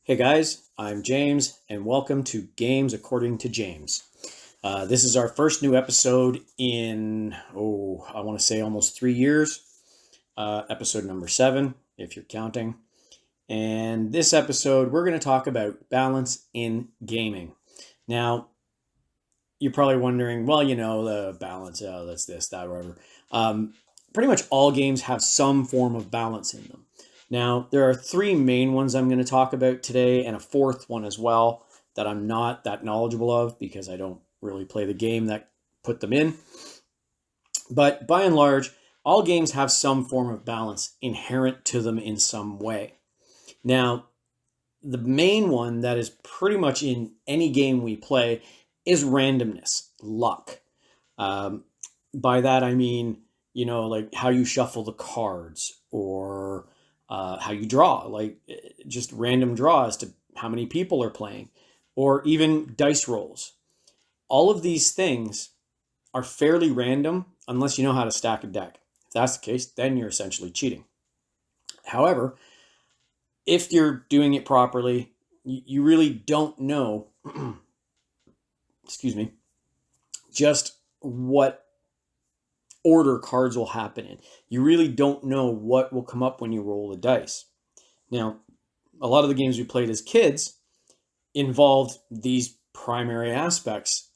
Hey guys, I'm James, and welcome to Games According to Jaymz. This is our first new episode in, I want to say almost 3 years. Episode number 7, if you're counting. And this episode, we're going to talk about balance in gaming. Now, you're probably wondering, well, the balance, that's this, that, whatever. Pretty much all games have some form of balance in them. Now, there are three main ones I'm going to talk about today, and a fourth one as well that I'm not that knowledgeable of because I don't really play the game that put them in. But by and large, all games have some form of balance inherent to them in some way. Now, the main one that is pretty much in any game we play is randomness, luck. By that I mean, like how you shuffle the cards or how you draw, like just random draws to how many people are playing, or even dice rolls. All of these things are fairly random unless you know how to stack a deck. If that's the case, then you're essentially cheating. However, if you're doing it properly, you really don't know, excuse me, just what order cards will happen in. You really don't know what will come up when you roll the dice. Now, a lot of the games we played as kids involved these primary aspects.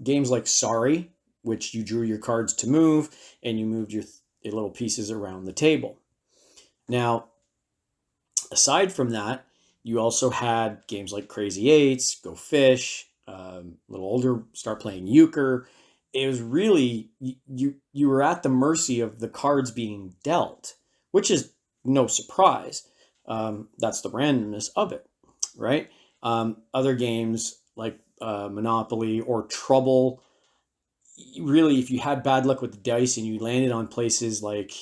Games like Sorry, which you drew your cards to move and you moved your little pieces around the table. Now, aside from that, you also had games like Crazy Eights, Go Fish, a little older, start playing Euchre. It was really, you were at the mercy of the cards being dealt, which is no surprise. That's the randomness of it, right? Other games like Monopoly or Trouble, really, if you had bad luck with the dice and you landed on places like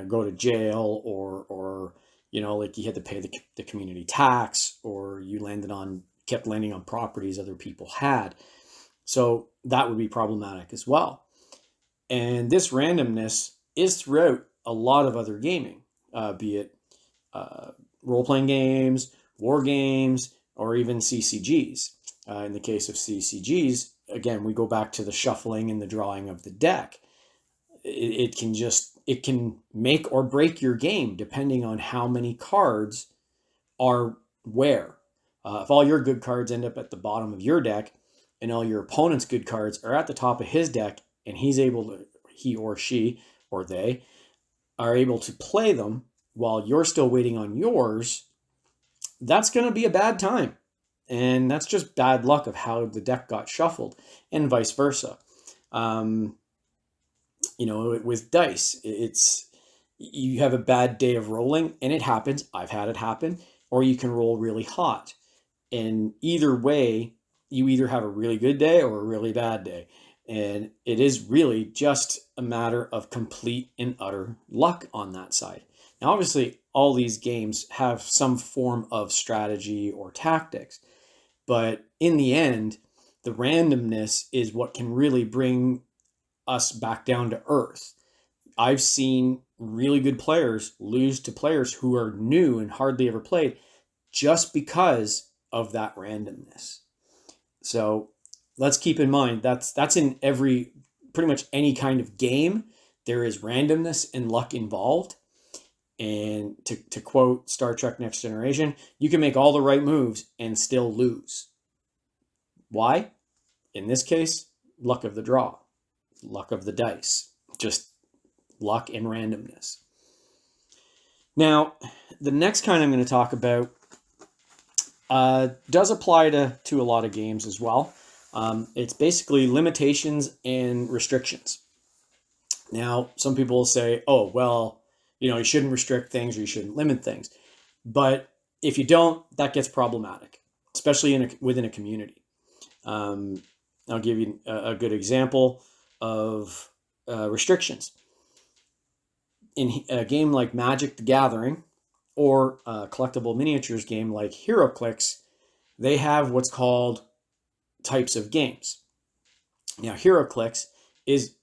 go to jail or like you had to pay the community tax, or you kept landing on properties other people had. So that would be problematic as well. And this randomness is throughout a lot of other gaming, be it role-playing games, war games, or even CCGs. In the case of CCGs, again, we go back to the shuffling and the drawing of the deck. It can make or break your game depending on how many cards are where. If all your good cards end up at the bottom of your deck and all your opponent's good cards are at the top of his deck, and he or she or they are able to play them while you're still waiting on yours, that's going to be a bad time. And that's just bad luck of how the deck got shuffled, and vice versa. With dice, you have a bad day of rolling, and it happens. I've had it happen. Or you can roll really hot. And either way, you either have a really good day or a really bad day. And it is really just a matter of complete and utter luck on that side. Now, obviously, all these games have some form of strategy or tactics. But in the end, the randomness is what can really bring us back down to earth. I've seen really good players lose to players who are new and hardly ever played just because of that randomness. So let's keep in mind that's in pretty much any kind of game. There is randomness and luck involved. And to quote Star Trek Next Generation, you can make all the right moves and still lose. Why? In this case, luck of the draw, luck of the dice, just luck and randomness. Now, the next kind I'm going to talk about does apply to a lot of games as well. It's basically limitations and restrictions. Now, some people will say, oh, well, you shouldn't restrict things or you shouldn't limit things. But if you don't, that gets problematic, especially within a community. I'll give you a good example of restrictions. In a game like Magic the Gathering or a collectible miniatures game like HeroClix, they have what's called types of games. Now, HeroClix is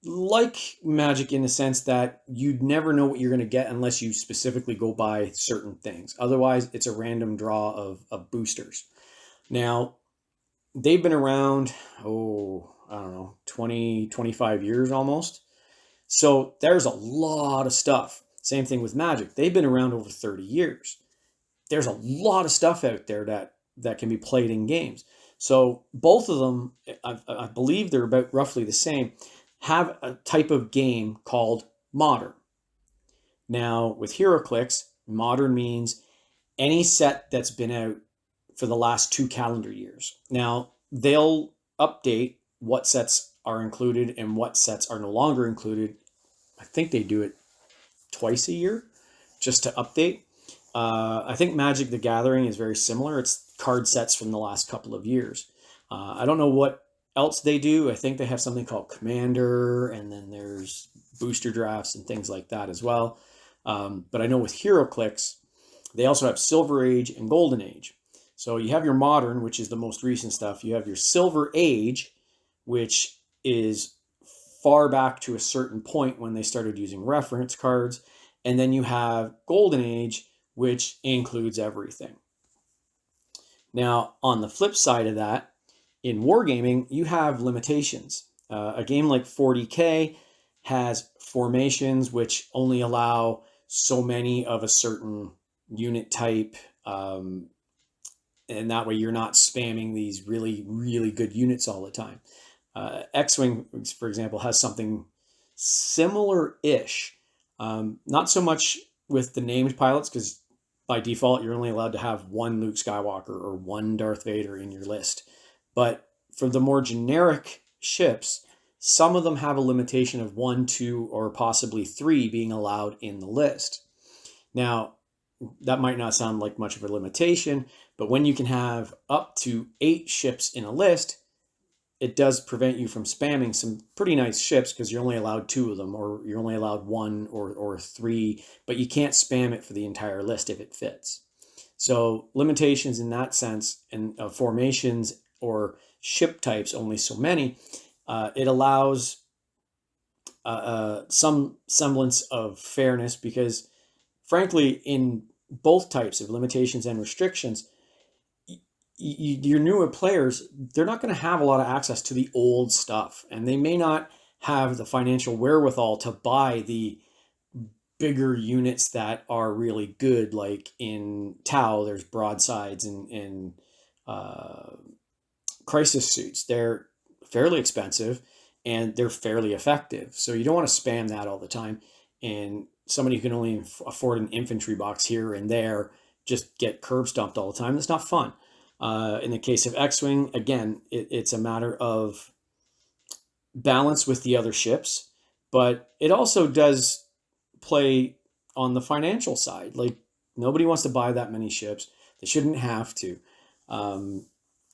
like Magic in the sense that you'd never know what you're going to get unless you specifically go buy certain things. Otherwise, it's a random draw of boosters. Now, they've been around, I don't know, 20, 25 years almost. So there's a lot of stuff. Same thing with Magic. They've been around over 30 years. There's a lot of stuff out there that can be played in games. So both of them, I believe they're about roughly the same, have a type of game called Modern. Now, with HeroClix, Modern means any set that's been out for the last 2 calendar years. Now, they'll update what sets are included and what sets are no longer included. I think they do it twice a year just to update. I think Magic the Gathering is very similar. It's card sets from the last couple of years. I don't know what else they do. I think they have something called Commander, and then there's booster drafts and things like that as well. But I know with HeroClix, they also have Silver Age and Golden Age. So you have your Modern, which is the most recent stuff. You have your Silver Age, which is far back to a certain point when they started using reference cards. And then you have Golden Age, which includes everything. Now, on the flip side of that, in wargaming, you have limitations. A game like 40K has formations which only allow so many of a certain unit type, and that way you're not spamming these really, really good units all the time. X-Wing, for example, has something similar-ish. Not so much with the named pilots, because by default, you're only allowed to have one Luke Skywalker or one Darth Vader in your list. But for the more generic ships, some of them have a limitation of 1, 2, or possibly 3 being allowed in the list. Now, that might not sound like much of a limitation, but when you can have up to 8 ships in a list, it does prevent you from spamming some pretty nice ships because you're only allowed 2 of them, or you're only allowed 1 or 3, but you can't spam it for the entire list if it fits. So limitations in that sense, and formations or ship types, only so many, it allows some semblance of fairness because, frankly, in both types of limitations and restrictions, your newer players, they're not going to have a lot of access to the old stuff, and they may not have the financial wherewithal to buy the bigger units that are really good. Like in Tau, there's broadsides and crisis suits. They're fairly expensive and they're fairly effective. So you don't want to spam that all the time. And somebody who can only afford an infantry box here and there just get curb stomped all the time. That's not fun. In the case of X-Wing, again, it's a matter of balance with the other ships, but it also does play on the financial side. Like, nobody wants to buy that many ships. They shouldn't have to.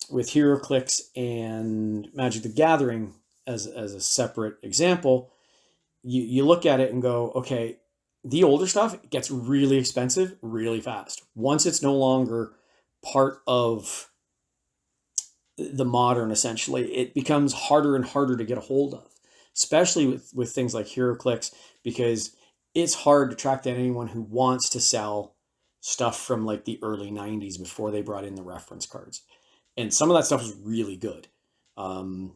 With HeroClix and Magic the Gathering as a separate example, you look at it and go, okay, the older stuff gets really expensive really fast. Once it's no longer part of the modern, essentially, it becomes harder and harder to get a hold of, especially with things like HeroClix, because it's hard to track down anyone who wants to sell stuff from like the early 90s before they brought in the reference cards. And some of that stuff is really good. And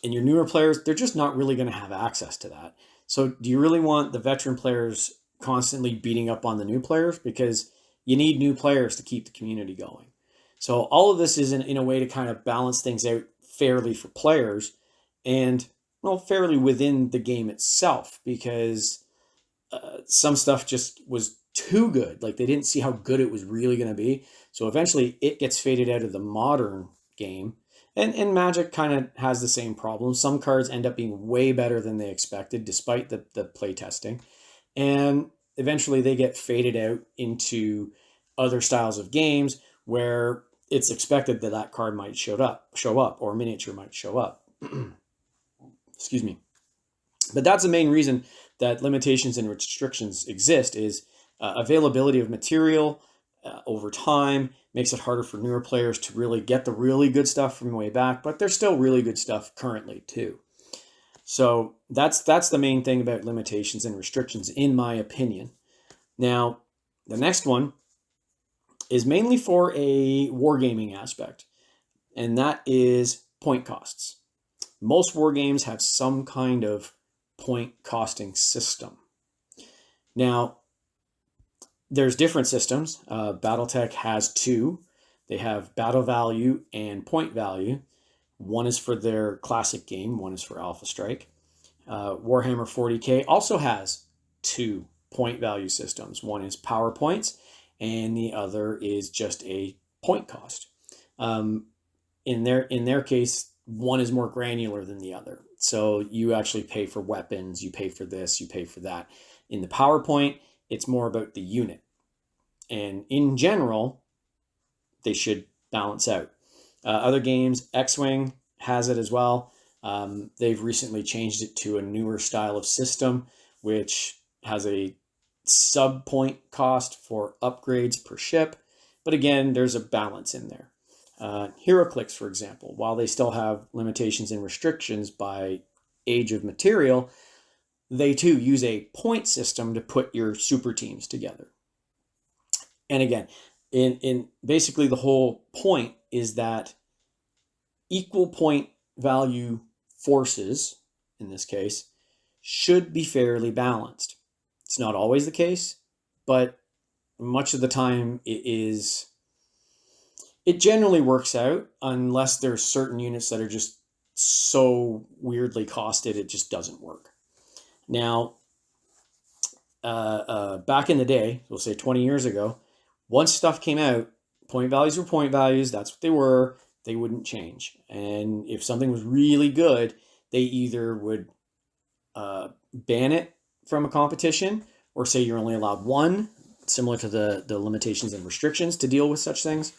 your newer players, they're just not really going to have access to that. So do you really want the veteran players constantly beating up on the new players? Because you need new players to keep the community going. So all of this is in a way to kind of balance things out fairly for players and, well, fairly within the game itself, because some stuff just was too good. Like, they didn't see how good it was really going to be. So eventually it gets faded out of the modern game. And Magic kind of has the same problem. Some cards end up being way better than they expected, despite the play testing. And eventually they get faded out into other styles of games where it's expected that that card might show up, or a miniature might show up. Excuse me. But that's the main reason that limitations and restrictions exist, is availability of material over time makes it harder for newer players to really get the really good stuff from way back, but there's still really good stuff currently too. So that's the main thing about limitations and restrictions, in my opinion. Now, the next one is mainly for a wargaming aspect, and that is point costs. Most wargames have some kind of point costing system. Now, there's different systems. Battletech has two. They have battle value and point value. One is for their classic game, one is for Alpha Strike. Warhammer 40K also has two point value systems. One is power points, and the other is just a point cost. In their case, one is more granular than the other. So you actually pay for weapons, you pay for this, you pay for that. In the PowerPoint, it's more about the unit. And in general, they should balance out. Other games, X-Wing has it as well. They've recently changed it to a newer style of system, which has a sub-point cost for upgrades per ship. But again, there's a balance in there. HeroClix, for example, while they still have limitations and restrictions by age of material, they too use a point system to put your super teams together. And again, in basically the whole point is that equal point value forces, in this case, should be fairly balanced. It's not always the case, but much of the time it is. It generally works out unless there's certain units that are just so weirdly costed it just doesn't work. Now, back in the day, we'll say 20 years ago, once stuff came out, point values were point values. That's what they were. They wouldn't change. And if something was really good, they either would ban it from a competition or say you're only allowed one, similar to the limitations and restrictions to deal with such things.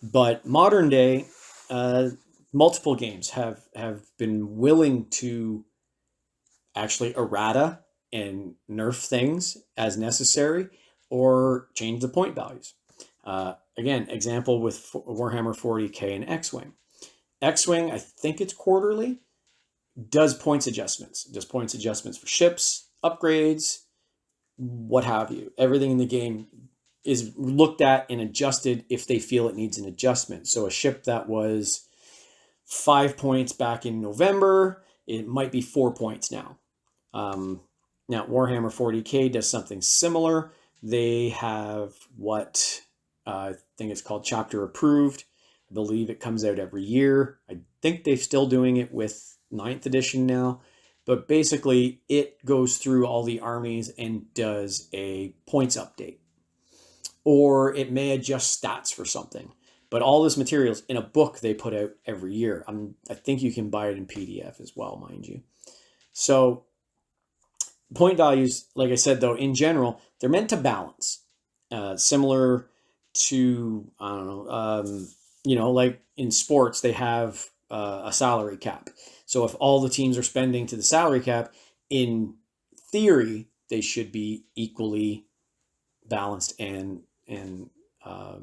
But modern day, multiple games have been willing to actually errata and nerf things as necessary or change the point values. Again, example with Warhammer 40K and X-Wing. X-Wing, I think it's quarterly, does points adjustments. Does points adjustments for ships, upgrades, what have you. Everything in the game is looked at and adjusted if they feel it needs an adjustment. So a ship that was 5 points back in November, it might be 4 points now. Now, Warhammer 40K does something similar. They have what I think it's called Chapter Approved. I believe it comes out every year. I think they're still doing it with 9th edition now. But basically, it goes through all the armies and does a points update. Or it may adjust stats for something. But all this material's in a book they put out every year. I think you can buy it in PDF as well, mind you. So point values, like I said, though, in general, they're meant to balance. Similar to, I don't know, like in sports, they have a salary cap. So if all the teams are spending to the salary cap, in theory, they should be equally balanced and I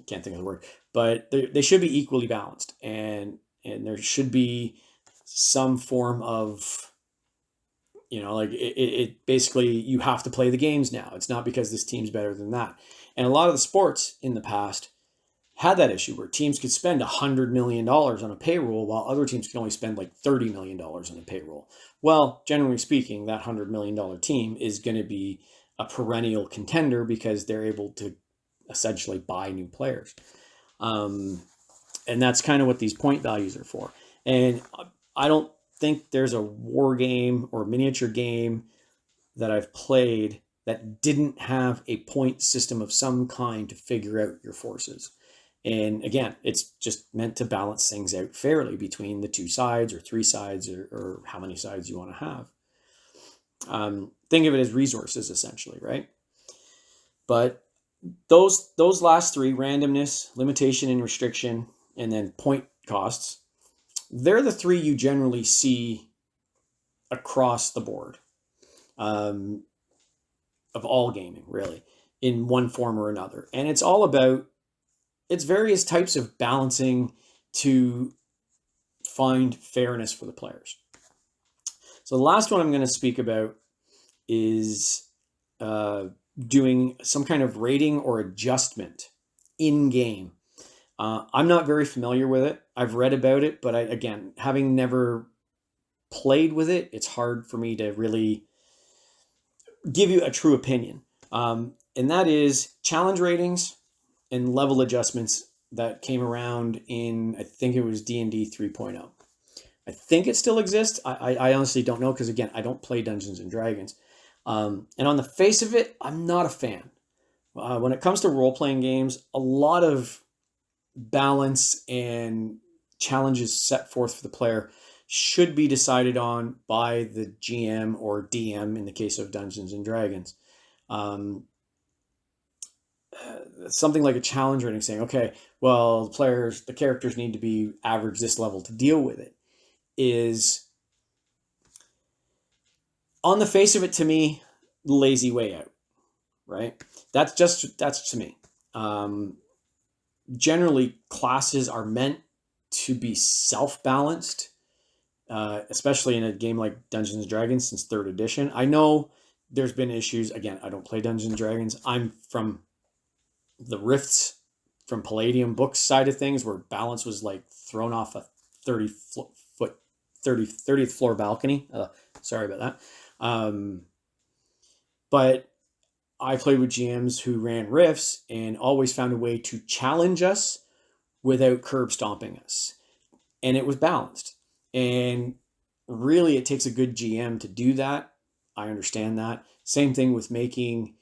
can't think of the word, but they should be equally balanced, and there should be some form of, like it basically, you have to play the games now. It's not because this team's better than that. And a lot of the sports in the past had that issue where teams could spend $100 million on a payroll while other teams can only spend like $30 million on a payroll. Well, generally speaking, that $100 million team is going to be a perennial contender because they're able to essentially buy new players. And that's kind of what these point values are for. And I don't think there's a war game or miniature game that I've played that didn't have a point system of some kind to figure out your forces. And again, it's just meant to balance things out fairly between the two sides or three sides or how many sides you want to have. Think of it as resources, essentially, right? But those last three, randomness, limitation and restriction, and then point costs, they're the three you generally see across the board of all gaming, really, in one form or another. And it's all about, it's various types of balancing to find fairness for the players. So the last one I'm going to speak about is doing some kind of rating or adjustment in game. I'm not very familiar with it. I've read about it, but again, having never played with it, it's hard for me to really give you a true opinion. And that is challenge ratings and level adjustments that came around in, I think it was D&D 3.0. I think it still exists. I honestly don't know because, again, I don't play Dungeons and Dragons. And on the face of it, I'm not a fan. When it comes to role-playing games, a lot of balance and challenges set forth for the player should be decided on by the GM or DM in the case of Dungeons and Dragons. Something like a challenge rating saying, okay, well, the characters need to be average this level to deal with it, is on the face of it, to me, the lazy way out, right? That's to me. Generally, classes are meant to be self-balanced, especially in a game like Dungeons and Dragons since 3rd edition. I know there's been issues. Again, I don't play Dungeons and Dragons. I'm from the Rifts from Palladium books side of things, where balance was like thrown off a 30th floor balcony. Sorry about that. But I played with GMs who ran Rifts and always found a way to challenge us without curb stomping us. And it was balanced. And really, it takes a good GM to do that. I understand that. Same thing with making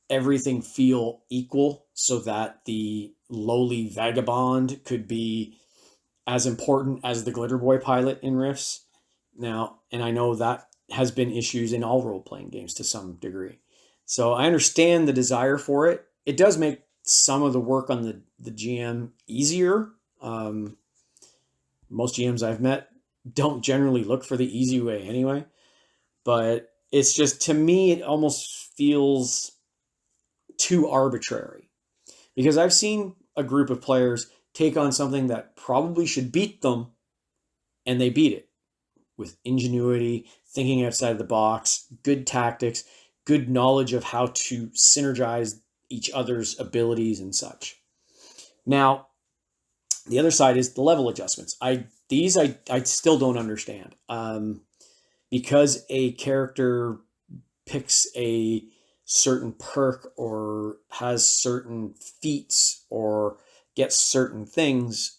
everything feel equal so that the lowly vagabond could be as important as the glitter boy pilot in Rifts. Now, and I know that has been issues in all role-playing games to some degree. So I understand the desire for it. It does make some of the work on the GM easier. Most GMs I've met don't generally look for the easy way anyway. But it's just, to me, it almost feels too arbitrary. Because I've seen a group of players take on something that probably should beat them, and they beat it with ingenuity, thinking outside of the box, good tactics, good knowledge of how to synergize each other's abilities and such. Now, the other side is the level adjustments. I still don't understand. Because a character picks a certain perk or has certain feats or gets certain things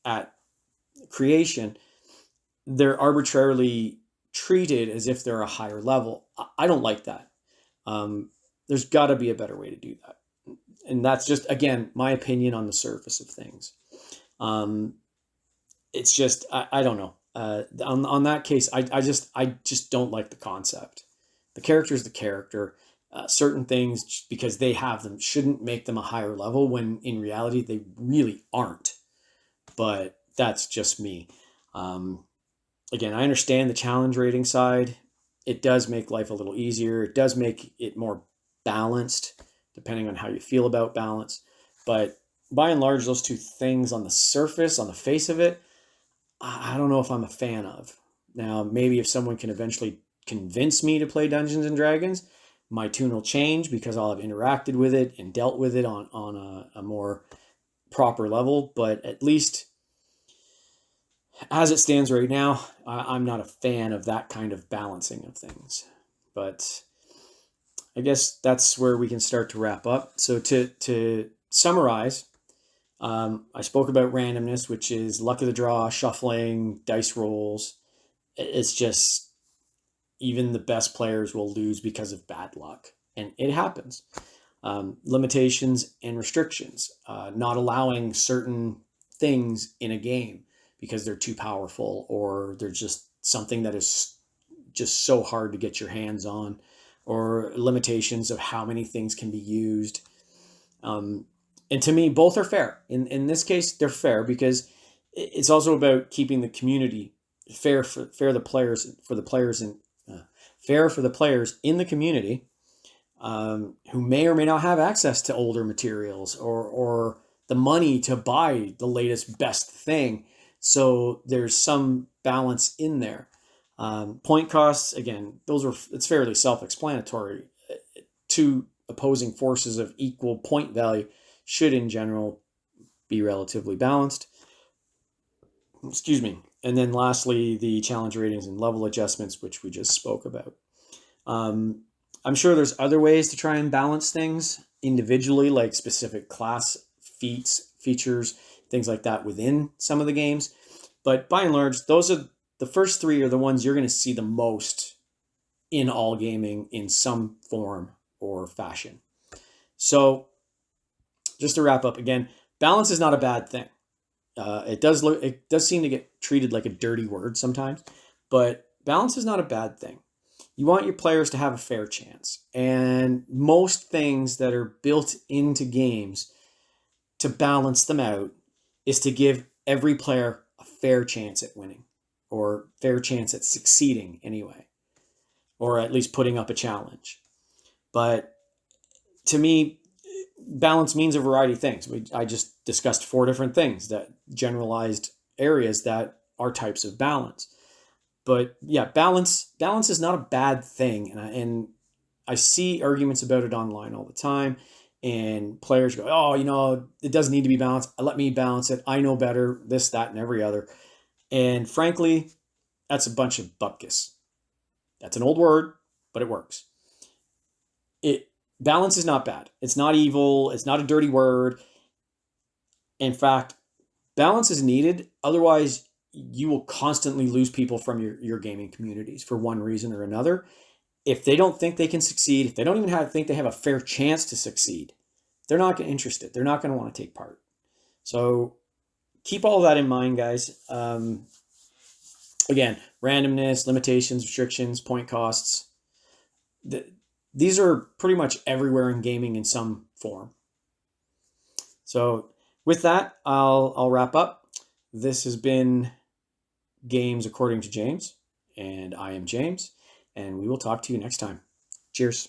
at creation, they're arbitrarily treated as if they're a higher level. I don't like that. There's got to be a better way to do that. And that's just, again, my opinion on the surface of things. It's just, I don't know. On that case, I just don't like the concept. The character is the character. Certain things, because they have them, shouldn't make them a higher level when in reality they really aren't. But that's just me. Again, I understand the challenge rating side. It does make life a little easier. It does make it more balanced, depending on how you feel about balance. But by and large, those two things on the surface, on the face of it, I don't know if I'm a fan of. Now, maybe if someone can eventually convince me to play Dungeons and Dragons, my tune will change because I'll have interacted with it and dealt with it on a more proper level. But at least as it stands right now, I'm not a fan of that kind of balancing of things. But I guess that's where we can start to wrap up. So to summarize, I spoke about randomness, which is luck of the draw, shuffling, dice rolls. It's just, even the best players will lose because of bad luck. And it happens. Limitations and restrictions. Not allowing certain things in a game because they're too powerful, or they're just something that is just so hard to get your hands on, or limitations of how many things can be used. And to me, both are fair. In this case, they're fair because it's also about keeping the community fair for the players in the community, who may or may not have access to older materials or the money to buy the latest best thing. So there's some balance in there. Point costs, again, it's fairly self-explanatory. Two opposing forces of equal point value should in general be relatively balanced. Excuse me. And then lastly, the challenge ratings and level adjustments, which we just spoke about. I'm sure there's other ways to try and balance things individually, like specific class feats, features, things like that within some of the games. But by and large, the first three are the ones you're going to see the most in all gaming in some form or fashion. So just to wrap up again, balance is not a bad thing. It does seem to get treated like a dirty word sometimes, but balance is not a bad thing. You want your players to have a fair chance, and most things that are built into games to balance them out is to give every player a fair chance at winning, or fair chance at succeeding anyway, or at least putting up a challenge. But to me, balance means a variety of things. I just discussed 4 different things, that generalized areas that are types of balance. But yeah, balance is not a bad thing, and I see arguments about it online all the time, and players go, "Oh, it doesn't need to be balanced. Let me balance it. I know better. This, that, and every other." And frankly, that's a bunch of bupkis. That's an old word, but it works. Balance is not bad. It's not evil. It's not a dirty word. In fact, balance is needed. Otherwise, you will constantly lose people from your gaming communities for one reason or another. If they don't think they can succeed, if they don't even think they have a fair chance to succeed, they're not interested. They're not going to want to take part. So keep all that in mind, guys. Again, randomness, limitations, restrictions, point costs. These are pretty much everywhere in gaming in some form. So with that, I'll wrap up. This has been Games According to James, and I am James, and we will talk to you next time. Cheers.